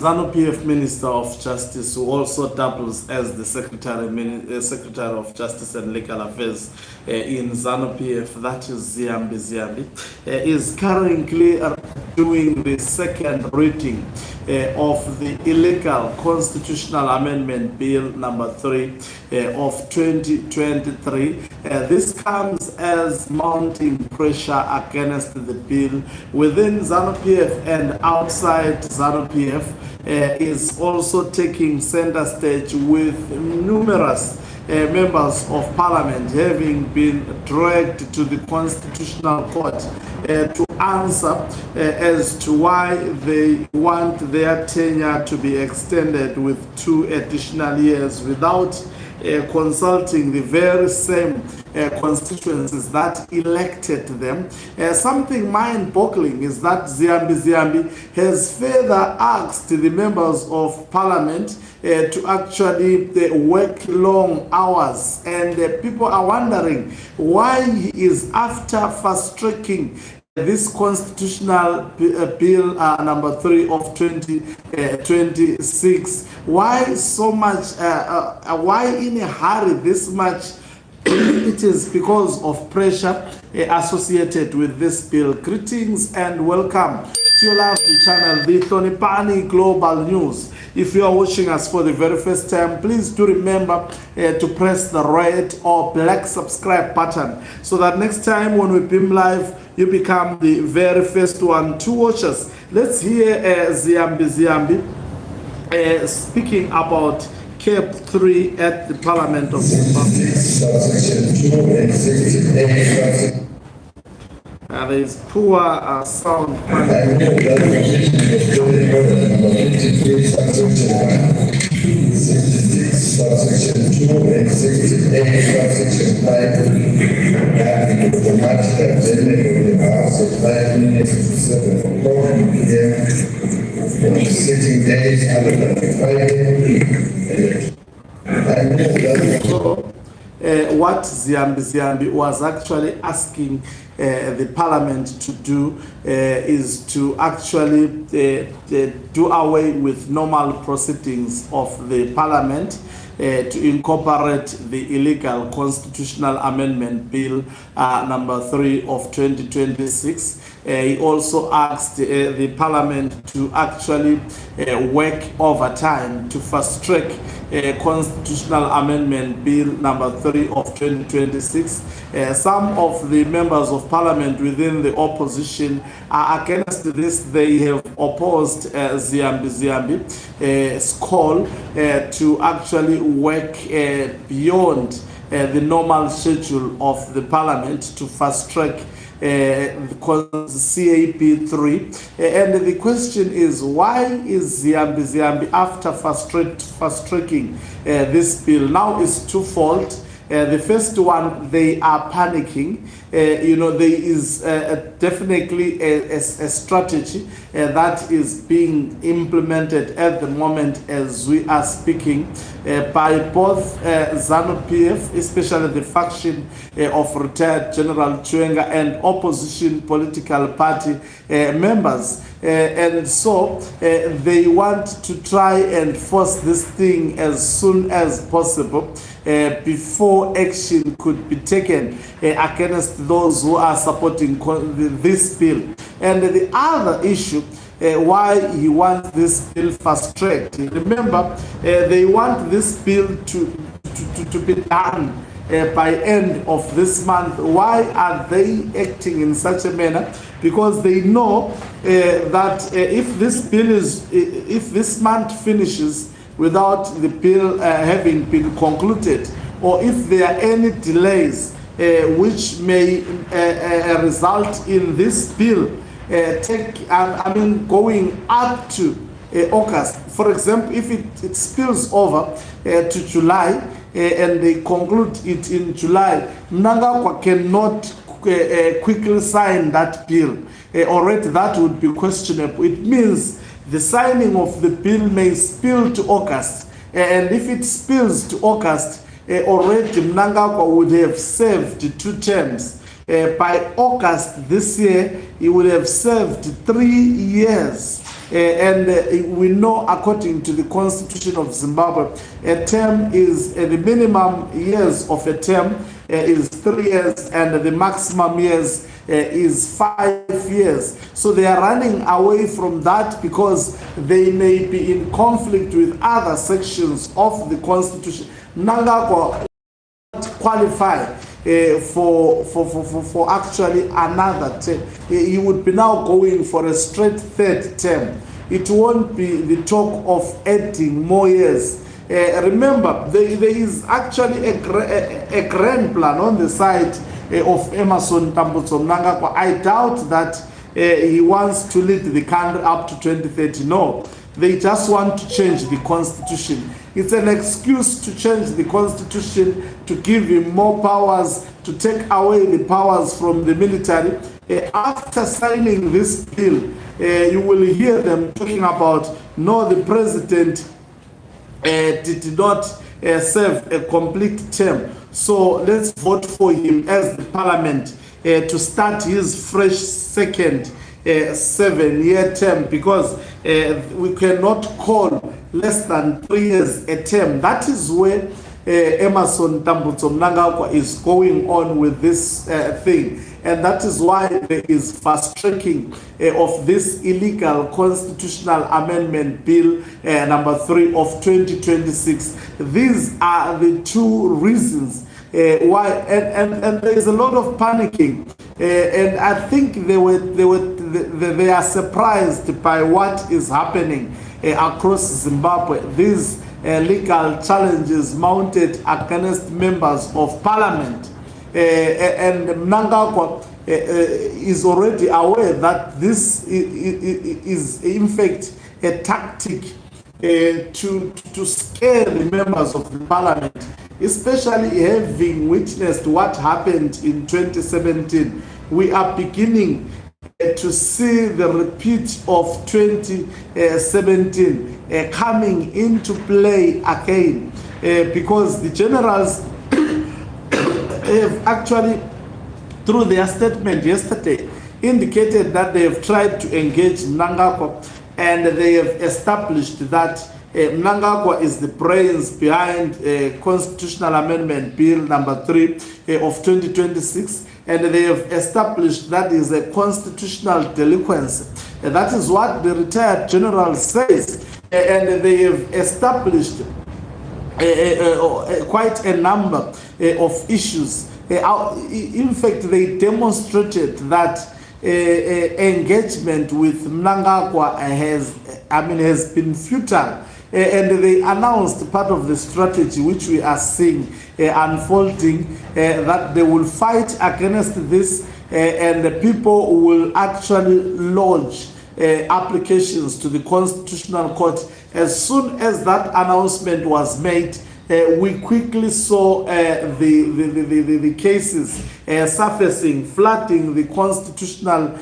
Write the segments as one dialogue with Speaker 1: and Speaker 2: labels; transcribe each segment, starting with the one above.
Speaker 1: ZANU-PF Minister of Justice, who also doubles as the Secretary of Justice and Legal Affairs in ZANU-PF, that is Ziyambi, is currently doing the second reading of the illegal constitutional amendment bill number 3 of 2023. This comes as mounting pressure against the bill within ZANU-PF and outside ZANU-PF. Is also taking center stage with numerous members of parliament having been dragged to the constitutional court to answer as to why they want their tenure to be extended with 2 additional years without consulting the very same constituencies that elected them. Something mind-boggling is that Ziyambi has further asked the members of parliament to actually work long hours, and people are wondering why he is, after fast-tracking this constitutional bill number 3 of 2026, why so much, why in a hurry this much? It is because of pressure associated with this bill. Greetings and welcome to your lovely channel, the Tonipani Global News. If you are watching us for the very first time, please do remember to press the red or black subscribe button so that next time when we beam live, you become the very first one to watch us. Let's hear Ziyambi speaking about Cap 3 at the Parliament of Zimbabwe. There is poor sound
Speaker 2: Subsection 2 and 68, subsection 5, and the matter agenda of the House of 5 minutes to 7 o'clock p.m. on sitting days under the
Speaker 1: what Ziyambi was actually asking the parliament to do is to actually do away with normal proceedings of the parliament to incorporate the illegal constitutional amendment bill number 3 of 2026. He also asked the parliament to actually work overtime to fast track constitutional amendment bill number 3 of 2026. Some of the members of parliament within the opposition are against this. They have opposed Ziyambi's call to actually work beyond the normal schedule of the parliament to fast track CAP 3, and the question is, why is Ziyambi after fast tracking this bill? Now is twofold. The first one, they are panicking. There is definitely a strategy that is being implemented at the moment as we are speaking by both ZANU-PF, especially the faction of retired General Chwenga, and opposition political party members. And so they want to try and force this thing as soon as possible before action could be taken against those who are supporting this bill. And the other issue, why he wants this bill fast-tracked, remember, they want this bill to be done by end of this month. Why are they acting in such a manner? Because they know that if this month finishes without the bill having been concluded, or if there are any delays which may result in this bill going up to August. For example, if it spills over to July and they conclude it in July, Mnangagwa cannot quickly sign that bill. Already that would be questionable. It means the signing of the bill may spill to August, and if it spills to August, already Mnangagwa would have served 2 terms. By August this year, he would have served 3 years and we know, according to the Constitution of Zimbabwe, a term is the minimum years of a term is 3 years, and the maximum years is 5 years. So they are running away from that because they may be in conflict with other sections of the Constitution. Mnangagwa qualify for actually another term. He would be now going for a straight third term. It won't be the talk of adding more years. Remember, there is actually a grand plan on the side of Emmerson Tambutso Mnangagwa. I doubt that he wants to lead the country up to 2030. No, they just want to change the constitution. It's an excuse to change the constitution, to give him more powers, to take away the powers from the military. After signing this bill, you will hear them talking about, no, the president did not serve a complete term. So let's vote for him as the parliament to start his fresh second 7-year term, because we cannot call less than 3 years a term. That is where Emmerson Tambutso Mnangagwa is going on with this thing. And that is why there is fast tracking of this illegal constitutional amendment bill number 3 of 2026. These are the two reasons why, and there is a lot of panicking, and I think they are surprised by what is happening across Zimbabwe. These legal challenges mounted against members of parliament. And Mnangagwa is already aware that this is in fact a tactic to scare the members of the parliament, especially having witnessed what happened in 2017. We are beginning to see the repeat of 2017 coming into play again, because the generals have actually, through their statement yesterday, indicated that they have tried to engage Mnangagwa, and they have established that Mnangagwa is the brains behind Constitutional Amendment Bill number 3 of 2026, and they have established that is a constitutional delinquency. That is what the retired general says, and they have established quite a number of issues. In fact, they demonstrated that engagement with Mnangagwa has been futile, and they announced part of the strategy which we are seeing unfolding, that they will fight against this, and the people will actually lodge applications to the Constitutional Court. As soon as that announcement was made, we quickly saw the cases surfacing, flooding the Constitutional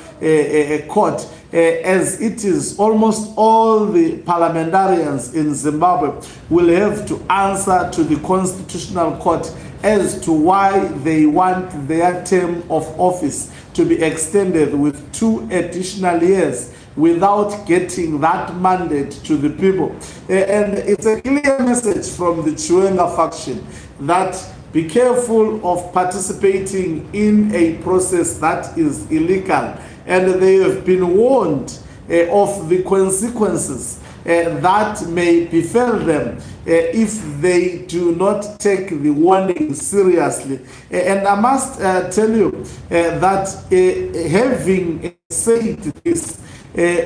Speaker 1: Court, as it is almost all the parliamentarians in Zimbabwe will have to answer to the Constitutional Court as to why they want their term of office to be extended with 2 additional years without getting that mandate to the people. And it's a clear message from the Chiwenga faction that be careful of participating in a process that is illegal. And they have been warned of the consequences that may befall them if they do not take the warning seriously. And I must tell you that having said this,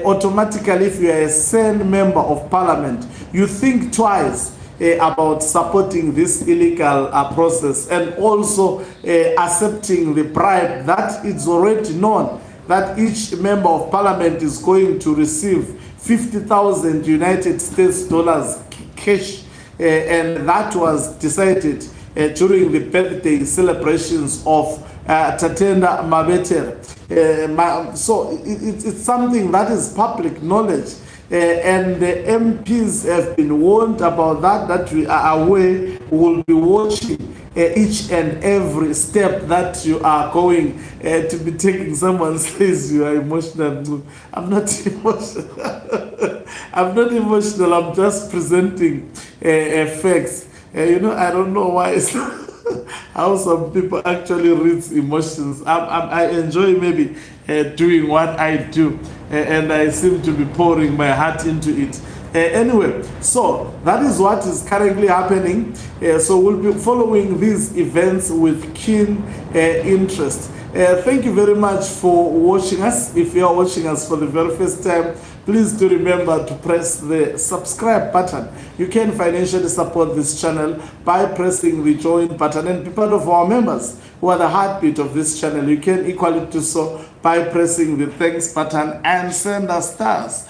Speaker 1: automatically, if you are a sane member of parliament, you think twice about supporting this illegal process, and also accepting the bribe that it's already known that each member of parliament is going to receive 50,000 United States dollars cash, and that was decided during the birthday celebrations of Tatenda Mabetere. So it's something that is public knowledge, and the MPs have been warned about that we are aware, will be watching each and every step that you are going to be taking. Someone says you are emotional. I'm not emotional. I'm not emotional. I'm just presenting facts. I don't know why it's how some people actually read emotions. I enjoy maybe doing what I do, and I seem to be pouring my heart into it. Anyway, so that is what is currently happening. So we'll be following these events with keen interest. Thank you very much for watching us. If you are watching us for the very first time, please do remember to press the subscribe button. You can financially support this channel by pressing the join button and be part of our members who are the heartbeat of this channel. You can equally do so by pressing the thanks button and send us stars.